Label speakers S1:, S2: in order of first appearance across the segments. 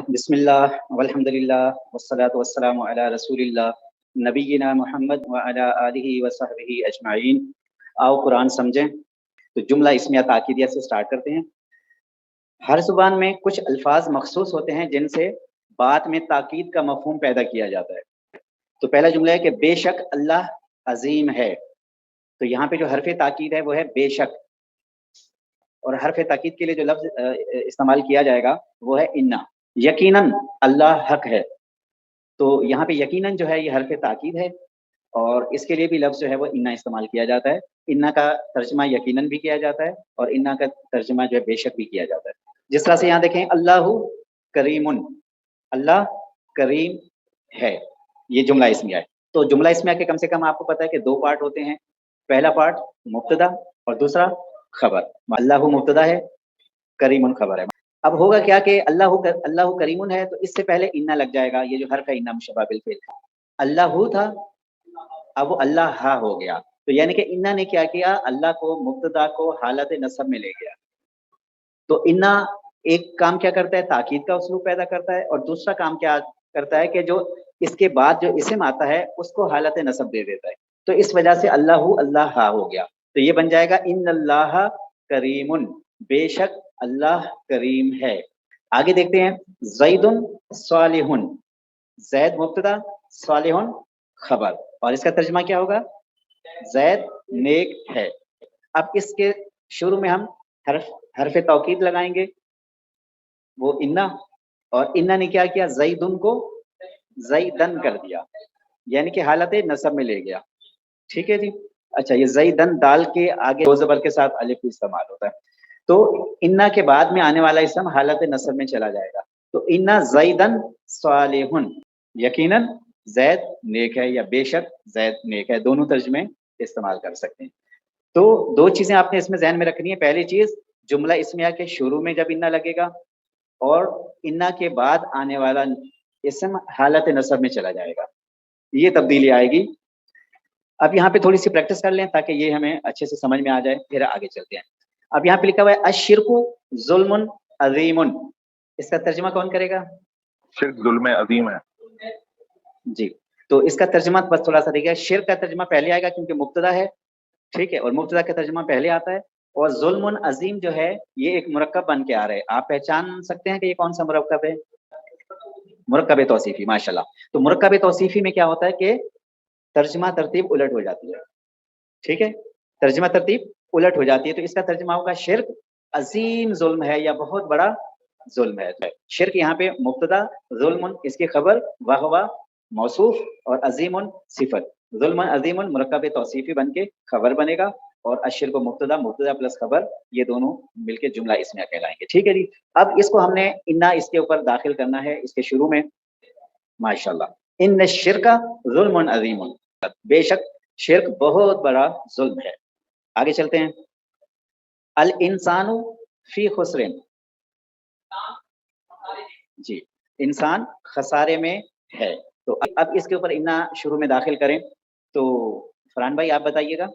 S1: بسم اللہ والحمد للہ والصلاة والسلام علی رسول اللہ نبینا محمد وعلی آلہ وصحبہ اجمعین۔ آؤ قرآن سمجھیں۔ تو جملہ اسمیہ تاکیدیہ سے سٹارٹ کرتے ہیں۔ ہر زبان میں کچھ الفاظ مخصوص ہوتے ہیں جن سے بات میں تاکید کا مفہوم پیدا کیا جاتا ہے۔ تو پہلا جملہ ہے کہ بے شک اللہ عظیم ہے۔ تو یہاں پہ جو حرف تاکید ہے وہ ہے بے شک، اور حرف تاکید کے لیے جو لفظ استعمال کیا جائے گا وہ ہے انا۔ یقیناً اللہ حق ہے، تو یہاں پہ یقیناً جو ہے یہ حرف تاکید ہے، اور اس کے لیے بھی لفظ جو ہے وہ انا استعمال کیا جاتا ہے۔ انا کا ترجمہ یقیناً بھی کیا جاتا ہے، اور انا کا ترجمہ جو ہے بے شک بھی کیا جاتا ہے۔ جس طرح سے یہاں دیکھیں اللہ کریم، اللہ کریم ہے، یہ جملہ اسمیہ ہے۔ تو جملہ اسمیہ کے کم سے کم آپ کو پتہ ہے کہ دو پارٹ ہوتے ہیں، پہلا پارٹ مبتدا اور دوسرا خبر۔ اللہ مبتدا ہے، کریم خبر ہے۔ اب ہوگا کیا کہ اللہ کریم ہے، تو اس سے پہلے انا لگ جائے گا، یہ جو حرف ہے انا مشبہ بالفعل۔ اللہ تھا، اب وہ اللہ ہا ہو گیا، تو یعنی کہ انا نے کیا کیا، اللہ کو مبتدا کو حالت نصب میں لے گیا۔ تو انا ایک کام کیا کرتا ہے، تاکید کا اسلوب پیدا کرتا ہے، اور دوسرا کام کیا کرتا ہے کہ جو اس کے بعد جو اسم آتا ہے اس کو حالت نصب دے دیتا ہے۔ تو اس وجہ سے اللہ ہا ہو گیا، تو یہ بن جائے گا ان اللہ کریم، بے شک اللہ کریم ہے۔ آگے دیکھتے ہیں، زید صالح، زید مبتدا صالح خبر، اور اس کا ترجمہ کیا ہوگا، زید نیک ہے۔ اب اس کے شروع میں ہم حرف توکید لگائیں گے، وہ انا، اور انا نے کیا کیا، زیدن کو زیدن کر دیا، یعنی کہ حالت نصب میں لے گیا۔ ٹھیک ہے جی، اچھا یہ زیدن دال کے آگے دو زبر کے ساتھ الف استعمال ہوتا ہے، تو انا کے بعد میں آنے والا اسم حالت نصب میں چلا جائے گا۔ تو انا زیدن صالح، یقیناً زید نیک ہے، یا بے شک زید نیک ہے، دونوں ترجمے استعمال کر سکتے ہیں۔ تو دو چیزیں آپ نے اس میں ذہن میں رکھنی ہے۔ پہلی چیز، جملہ اسمیہ کے شروع میں جب انا لگے گا، اور انا کے بعد آنے والا اسم حالت نصب میں چلا جائے گا، یہ تبدیلی آئے گی۔ اب یہاں پہ تھوڑی سی پریکٹس کر لیں تاکہ یہ ہمیں اچھے سے سمجھ میں آ جائے، پھر آگے چلتے ہیں۔ اب یہاں پہ لکھا ہوا ہے الشرک ظلم عظیم، اس کا ترجمہ کون کرے گا؟
S2: شرک ظلم عظیم ہے
S1: جی، تو اس کا ترجمہ بس تھوڑا سا دیکھیے، شرک کا ترجمہ پہلے آئے گا کیونکہ مبتدا ہے، ٹھیک ہے، اور مبتدا کا ترجمہ پہلے آتا ہے، اور ظلم عظیم جو ہے یہ ایک مرکب بن کے آ رہا ہے۔ آپ پہچان سکتے ہیں کہ یہ کون سا مرکب ہے؟ مرکب توصیفی، ماشاءاللہ۔ تو مرکب توصیفی میں کیا ہوتا ہے کہ ترجمہ ترتیب الٹ ہو جاتی ہے، ٹھیک ہے، ترجمہ ترتیب الٹ ہو جاتی ہے۔ تو اس کا ترجمہ ہوگا شرک عظیم ظلم ہے، یا بہت بڑا ظلم ہے۔ شرک یہاں پہ مبتدا، ظلم اس کی خبر، وہو موصوف، اور عظیم صفت۔ ظلم عظیم مرکب توصیفی بن کے خبر بنے گا، اور الشرک مبتدا، مبتدا پلس خبر، یہ دونوں مل کے جملہ اسمیہ کہلائیں گے۔ ٹھیک ہے جی، اب اس کو ہم نے انا اس کے اوپر داخل کرنا ہے، اس کے شروع میں، ماشاءاللہ۔ ان الشرک ظلم عظیم، بے شک شرک بہت بڑا ظلم ہے۔ آگے چلتے ہیں، الانسان فی خسر، جی انسان خسارے میں ہے۔ تو اب اس کے اوپر انا شروع میں داخل کریں، تو فرحان بھائی آپ بتائیے گا،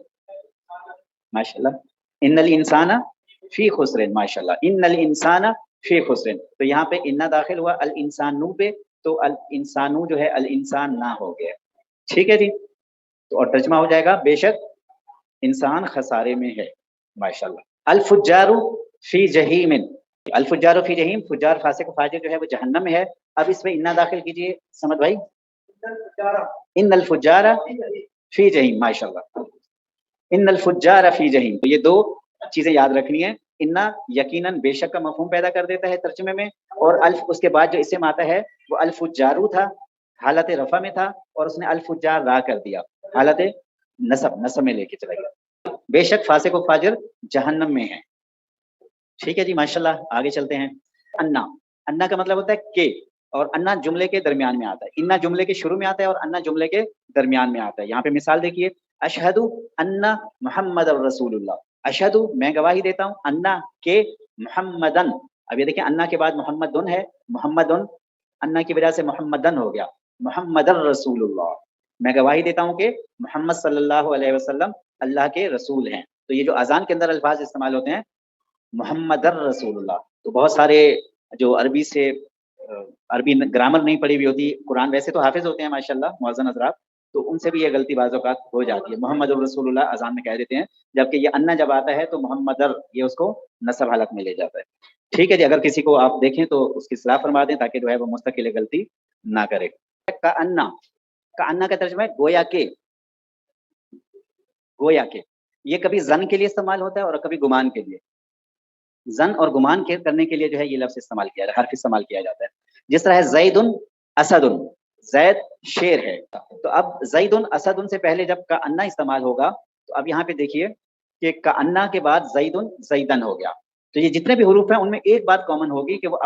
S1: ماشاءاللہ۔ ان الانسان فی خسر، ماشاءاللہ، ان الانسان فی خسر، تو یہاں پہ انا داخل ہوا الانسانو پہ، تو الانسانو جو ہے الانسان نہ ہو گیا، ٹھیک ہے جی۔ تو اور ترجمہ ہو جائے گا بے شک انسان خسارے میں ہے، ماشاءاللہ۔ الفجار فی جہیم، الفجار فی جہیم، فجار فاسق فاجر جو ہے وہ جہنم میں ہے۔ اب اس میں انا داخل کیجئے سمجھ بھائی، ان الفجار فی جہیم، ماشاءاللہ، ان الفجار فی جہیم۔ تو یہ دو چیزیں یاد رکھنی ہیں، انا یقیناً بے شک کا مفہوم پیدا کر دیتا ہے ترجمے میں، اور الف اس کے بعد جو اسم آتا ہے وہ الفجارو تھا، حالت رفع میں تھا، اور اس نے الفجار را کر دیا، حالت نصب میں لے کے چلا گیا۔ بے شک فاسق و فاجر جہنم میں ہے، ٹھیک ہے جی، ماشاءاللہ۔ آگے چلتے ہیں، انا، انا کا مطلب ہوتا ہے کہ، اور انا جملے کے درمیان میں آتا ہے، انا جملے کے شروع میں آتا ہے اور انا جملے کے درمیان میں آتا ہے۔ یہاں پہ مثال دیکھیے، اشہد ان محمد الرسول اللہ، اشہد میں گواہی دیتا ہوں، انا کہ محمدن، اب یہ دیکھیں انا کے بعد محمدن ہے، محمدن انا کی وجہ سے محمدن ہو گیا، محمد الرسول اللہ، میں گواہی دیتا ہوں کہ محمد صلی اللہ علیہ وسلم اللہ کے رسول ہیں۔ تو یہ جو اذان کے اندر الفاظ استعمال ہوتے ہیں محمد الرسول اللہ، تو بہت سارے جو عربی سے عربی گرامر نہیں پڑھی ہوئی ہوتی، قرآن ویسے تو حافظ ہوتے ہیں ماشاءاللہ معزز حضرات، تو ان سے بھی یہ غلطی بعض اوقات ہو جاتی ہے. محمد رسول اللہ اذان میں کہہ دیتے ہیں، جبکہ یہ انا جب آتا ہے تو محمد یہ اس کو نصب حالت میں لے جاتا ہے. ٹھیک ہے جی، اگر کسی کو آپ دیکھیں تو اس کی اصلاح فرما دیں تاکہ جو ہے وہ مستقل غلطی نہ کرے. کأنا، کأنا کا ترجمہ ہے گویا کہ، گویا کہ. یہ کبھی زن کے لیے استعمال ہوتا ہے اور کبھی گمان کے لیے. زن اور گمان کے کرنے کے لیے جو ہے یہ لفظ استعمال کیا جاتا ہے، حرف استعمال کیا جاتا ہے. جس طرح ہے زید اسد، زید شیر ہے. تو اب زید اسد سے پہلے جب کأنا استعمال ہوگا تو اب یہاں پہ دیکھیے کہ کأنا کے بعد زید زیدن ہو گیا. تو یہ جتنے بھی حروف ہیں ان میں ایک بات کامن ہوگی کہ وہ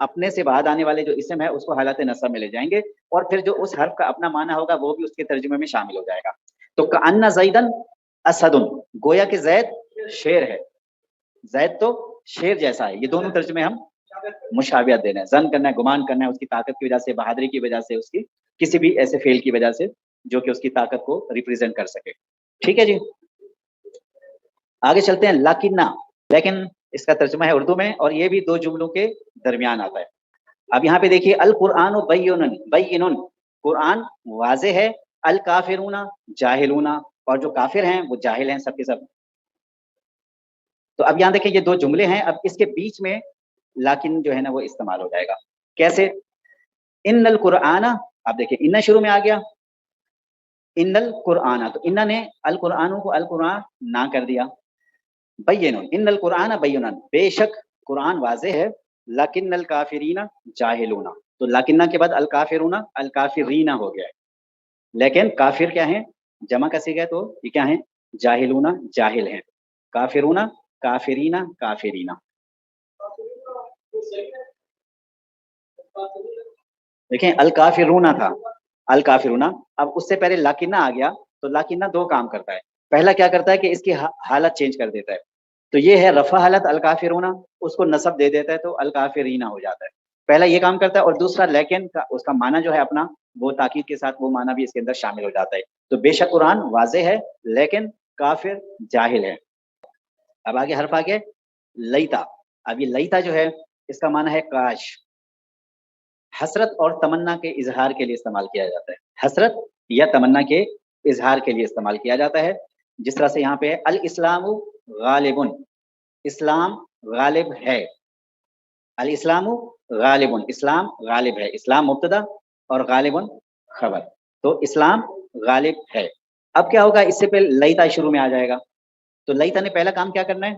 S1: اپنے سے بعد آنے والے جو اسم ہے اس کو حالت نصب میں لے جائیں گے، اور پھر جو اس حرف کا اپنا معنی ہوگا وہ بھی اس کے ترجمے میں شامل ہو جائے گا. تو کأن زیدن اسد، گویا کہ زید شیر ہے، زید تو شیر جیسا ہے. یہ دونوں ترجمے ہم مشابہت دے رہے ہیں. زن کرنا ہے، گمان کرنا ہے اس کی طاقت کی وجہ سے، بہادری کی وجہ سے، اس کی کسی بھی ایسے فعل کی وجہ سے جو کہ اس کی طاقت کو ریپرزینٹ کر سکے. ٹھیک ہے جی، آگے چلتے ہیں. لیکنہ، لیکن اس کا ترجمہ ہے اردو میں، اور یہ بھی دو جملوں کے درمیان آتا ہے. اب یہاں پہ دیکھیے القرآن بین، قرآن واضح ہے، الکافرون جاہلون، اور جو کافر ہیں وہ جاہل ہیں سب کے سب. تو اب یہاں دیکھیں یہ دو جملے ہیں، اب اس کے بیچ میں لیکن جو ہے نا وہ استعمال ہو جائے گا. کیسے؟ ان القرآن، اب دیکھیں ان شروع میں آ گیا، ان القرآن، تو ان نے القرآن کو القرآن نہ کر دیا. بین، ان القرآن بین، بے شک قرآن واضح ہے، لیکن الکافرین جاہلون، تو لیکنہ کے بعد الکافرون الکافرین ہو گیا ہے. لیکن کافر کیا ہیں؟ جمع کا صیغہ ہے تو یہ کیا ہیں؟ جاہلون، جاہل ہیں. کافرون کافرین کافرین. دیکھیں الکافرون تھا، الکافرون، اب اس سے پہلے لاکنہ آ گیا، تو لاکنہ دو کام کرتا ہے. پہلا کیا کرتا ہے کہ اس کی حالت چینج کر دیتا ہے. تو یہ ہے رفع حالت الکافرون، اس کو نصب دے دیتا ہے تو الکافرین ہو جاتا ہے. پہلا یہ کام کرتا ہے، اور دوسرا لیکن کا اس کا معنی جو ہے اپنا وہ تاکید کے ساتھ وہ معنی بھی اس کے اندر شامل ہو جاتا ہے. تو بے شک قرآن واضح ہے لیکن کافر جاہل ہے. اب آگے حرف آگے لیتا. اب یہ لیتا جو ہے اس کا معنی ہے کاش. حسرت اور تمنا کے اظہار کے لیے استعمال کیا جاتا ہے. حسرت یا تمنا کے اظہار کے لیے استعمال کیا جاتا ہے. جس طرح سے یہاں پہ الاسلام غالب، اسلام غالب ہے. الاسلام غالب، اسلام غالب ہے. اسلام مبتدا اور غالب خبر، تو اسلام غالب ہے. اب کیا ہوگا؟ اس سے پہلے لیتا شروع میں آ جائے گا، تو لیتا نے پہلا کام کیا کرنا ہے؟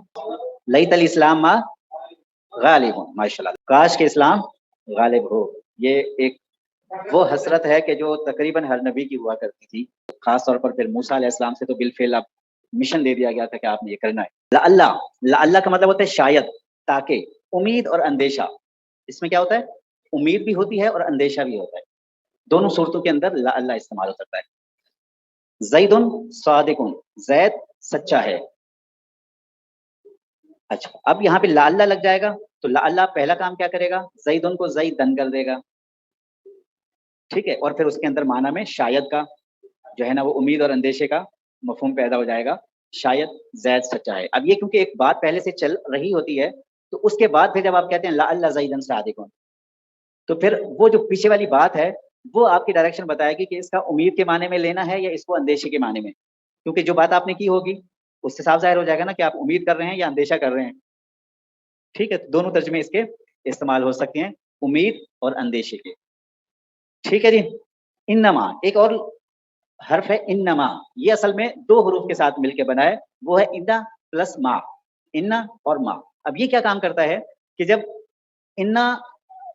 S1: لیت الاسلام ما غالب، ماشاءاللہ، کاش کے اسلام غالب ہو. یہ ایک وہ حسرت ہے کہ جو تقریباً ہر نبی کی ہوا کرتی تھی، خاص طور پر پھر موسیٰ علیہ السلام سے تو بالفعل اب مشن دے دیا گیا تھا کہ آپ نے یہ کرنا ہے. لعلہ، لعلہ کا مطلب ہوتا ہے شاید، تاکہ، امید اور اندیشہ. اس میں کیا ہوتا ہے؟ امید بھی ہوتی ہے اور اندیشہ بھی ہوتا ہے. دونوں صورتوں کے اندر لعلہ استعمال ہو سکتا ہے. زید صادق، زید سچا ہے. اچھا، اب یہاں پہ لعلہ لگ جائے گا تو لعلہ پہلا کام کیا کرے گا؟ زیدن کو زیدن کر دے گا. ٹھیک ہے، اور پھر اس کے اندر معنی میں شاید کا جو ہے نا وہ امید اور اندیشے کا مفہوم پیدا ہو جائے گا. شاید زید سچا ہے. اب یہ کیونکہ ایک بات پہلے سے چل رہی ہوتی ہے تو اس کے بعد پھر جب آپ کہتے ہیں لعل زیدن صادق، تو پھر وہ جو پیچھے والی بات ہے وہ آپ کی ڈائریکشن بتائے گی کہ اس کا امید کے معنی میں لینا ہے یا اس کو اندیشے کے معنی میں. کیونکہ جو بات آپ نے کی ہوگی اس سے صاف ظاہر ہو جائے گا نا کہ آپ امید کر رہے ہیں یا اندیشہ کر رہے ہیں. ٹھیک ہے، دونوں ترجمے اس کے استعمال ہو سکتے ہیں، امید اور اندیشے کے. ٹھیک ہے جی. انما، ایک اور حرف ہے انما، یہ اصل میں دو حروف کے ساتھ مل کے بنا ہے، وہ ہے انا پلس ما. انا اور ما. اب یہ کیا کام کرتا ہے کہ جب انا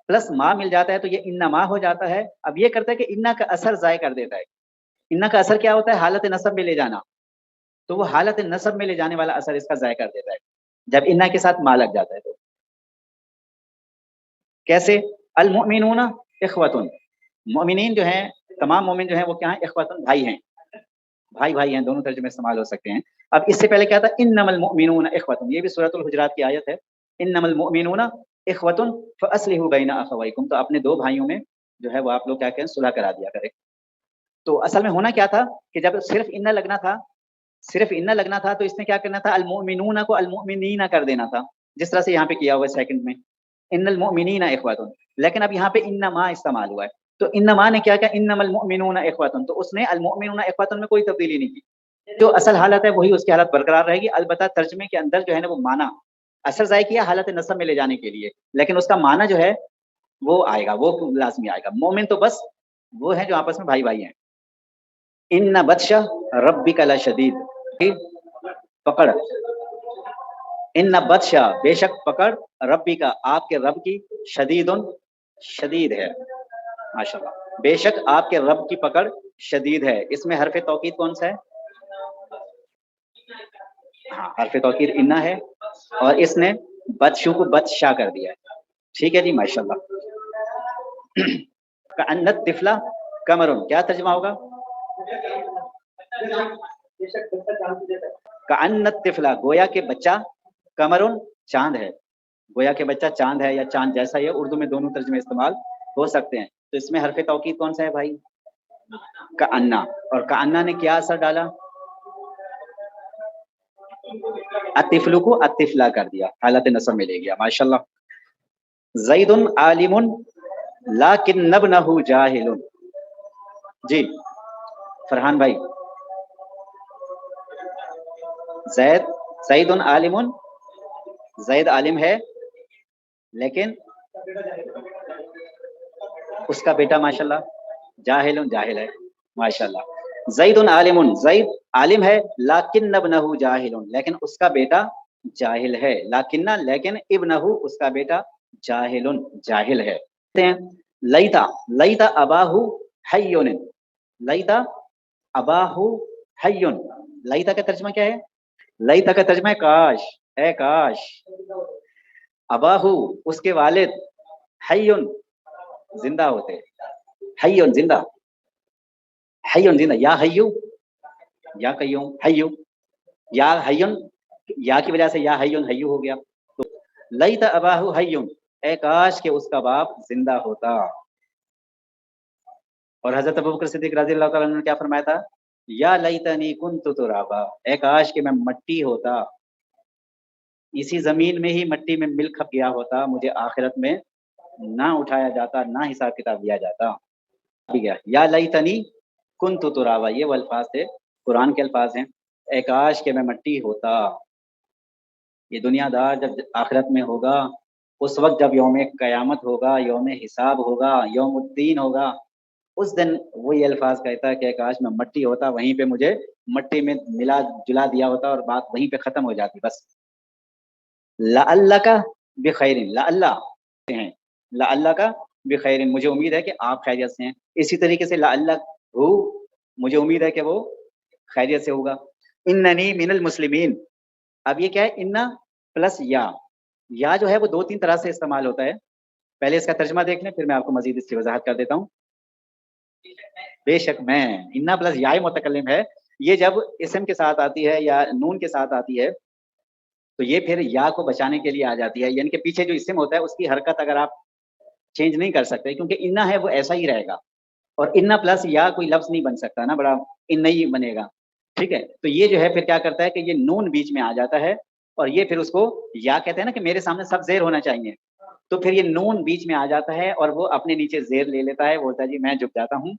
S1: پلس ما مل جاتا ہے تو یہ انما ہو جاتا ہے. اب یہ کرتا ہے کہ انا کا اثر ضائع کر دیتا ہے. انا کا اثر کیا ہوتا ہے؟ حالت نصب میں لے جانا. تو وہ حالت نصب میں لے جانے والا اثر اس کا ضائع کر دیتا ہے جب انا کے ساتھ ما لگ جاتا ہے. تو کیسے؟ المؤمنون اخوتن، مومنین جو ہیں، تمام مومن جو ہیں وہ کیا ہیں؟ اخوتن، بھائی ہیں. بھائی بھائی ہیں، دونوں ترجمے استعمال ہو سکتے ہیں. اب اس سے پہلے کیا تھا؟ انما المؤمنون اخوتن، یہ بھی سورۃ الحجرات کی آیت ہے. انما المؤمنون اخوتن فاصلحوا بین اخویکم، تو اپنے دو بھائیوں میں جو ہے وہ آپ لوگ کیا کریں؟ صلح کرا دیا کریں. تو اصل میں ہونا کیا تھا کہ جب صرف ان لگنا تھا، صرف ان لگنا تھا تو اس نے کیا کرنا تھا؟ المؤمنون کو المؤمنین کر دینا تھا، جس طرح سے یہاں پہ کیا ہوا ہے سیکنڈ میں. ان المؤمنین اخوتن، لیکن اب یہاں پہ انما استعمال ہوا ہے، تو انما نے کیا کہا انما المؤمنون اخوتن، تو اس نے المؤمنون اخوتن میں کوئی تبدیلی نہیں کی، جو اصل حالت ہے وہی اس کی حالت برقرار رہے گی، البتہ ترجمے کے اندر جو ہے نا وہ معنی اثر ضائع کیا حالت نصب میں لے جانے کے لیے، لیکن اس کا معنی جو ہے وہ آئے گا، وہ لازمی آئے گا۔ مومن تو بس وہ ہیں جو آپس میں بھائی بھائی ہیں۔ ان بطش ربک لشدید، پکڑ، ان بطش بے شک پکڑ، ربی کا آپ کے رب کی، شدید شدید ہے، ماشاءاللہ، بے شک آپ کے رب کی پکڑ شدید ہے۔ اس میں حرف توکید کون سا ہے؟ ہاں حرف توکید انا ہے، اور اس نے بدشو کو بدشا کر دیا ہے، ٹھیک ہے جی ماشاءاللہ۔ کأنت طفلا کمرن، کیا ترجمہ ہوگا؟ کأنت طفلا، گویا کہ بچہ، کمرن چاند ہے، گویا کہ بچہ چاند ہے یا چاند جیسا ہے، اردو میں دونوں ترجمے استعمال ہو سکتے ہیں۔ تو اس میں حرف توکید کون سا ہے بھائی؟ کأنا، اور کأنا نے کیا اثر ڈالا؟ الطفل کو الطفلا کر دیا، حالت نصب میں لے گیا، ماشاءاللہ۔ زید عالم لیکن ابنہ جاہل، جی فرحان بھائی، زید عالم، زید عالم ہے لیکن اس کا بیٹا ماشاءاللہ جاہل، جاہل ہے، ماشاءاللہ۔ زید عالم، زید عالم ہے، لیکن ابنہ جاہل، لیکن اس کا بیٹا جاہل ہے، لیکن ابنہ اس کا بیٹا جاہل، جاہل ہے۔ لیتا، لیتا اباہ حیون، لیتا اباہ حیون، لیتا کا ترجمہ کیا ہے؟ لیتا کا ترجمہ ہے کاش، اے کاش، اباہ اس کے والد، حیون زندہ ہوتے، حیون زندہ، حیون زندہ، یا حیو یا قیوم، حیو یا حیون، یا کی وجہ سے یا حیون حیو ہو گیا، تو لیت اباہ حیون، اے کاش کہ اس کا باپ زندہ ہوتا۔ اور حضرت ابوبکر صدیق رضی اللہ تعالیٰ عنہ نے کیا فرمایا تھا؟ یا لیتنی کنت ترابا، اے کاش کہ میں مٹی ہوتا، اسی زمین میں ہی مٹی میں مل کھپ گیا ہوتا، مجھے آخرت میں نہ اٹھایا جاتا، نہ حساب کتاب دیا جاتا۔ ٹھیک ہے، یا لیتنی کنت ترابا، یہ وہ الفاظ تھے، قرآن کے الفاظ ہیں، اے کاش کہ میں مٹی ہوتا۔ یہ دنیا دار جب آخرت میں ہوگا، اس وقت جب یوم قیامت ہوگا، یوم حساب ہوگا، یوم الدین ہوگا، اس دن وہی الفاظ کہتا ہے کہ کاش میں مٹی ہوتا، وہیں پہ مجھے مٹی میں ملا جلا دیا ہوتا اور بات وہیں پہ ختم ہو جاتی بس۔ لعلک بخیر، لعلہ ہیں، لعلک بخیر، مجھے امید ہے کہ آپ خیریت سے ہیں، اسی طریقے سے لعلک ہو، مجھے امید ہے کہ وہ خیریت سے ہوگا۔ اننی من المسلمین، اب یہ کیا ہے؟ انا پلس یا جو ہے وہ دو تین طرح سے استعمال ہوتا ہے، پہلے اس کا ترجمہ دیکھ لیں پھر میں آپ کو مزید اس کی وضاحت کر دیتا ہوں۔ بے شک میں، انا پلس یا متکلم ہے، یہ جب اسم کے ساتھ آتی ہے یا نون کے ساتھ آتی ہے تو یہ پھر یا کو بچانے کے لیے آ جاتی ہے، یعنی کہ پیچھے جو اسم ہوتا ہے اس کی حرکت اگر آپ چینج نہیں کر سکتے، کیونکہ انا ہے وہ ایسا ہی رہے گا، اور انا پلس یا کوئی لفظ نہیں بن سکتا نا، بڑا ان ہی بنے گا، ٹھیک ہے؟ تو یہ جو ہے پھر کیا کرتا ہے کہ یہ نون بیچ میں آ جاتا ہے، اور یہ پھر اس کو یا کہتے ہیں نا کہ میرے سامنے سب زیر ہونا چاہیے، تو پھر یہ نون بیچ میں آ جاتا ہے اور وہ اپنے نیچے زیر لے لیتا ہے، بولتا ہے جی میں جھک جاتا ہوں،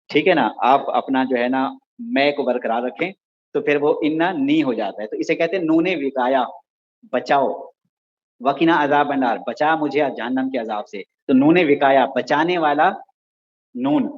S1: ٹھیک ہے نا، آپ اپنا جو ہے نا میں کو برقرار رکھیں، تو پھر وہ انا نی ہو جاتا ہے، تو اسے کہتے ہیں نون وقایا، بچاؤ، وقنا عذاب النار، بچا مجھے جہنم کے عذاب سے، تو نون وقایا بچانے والا نون،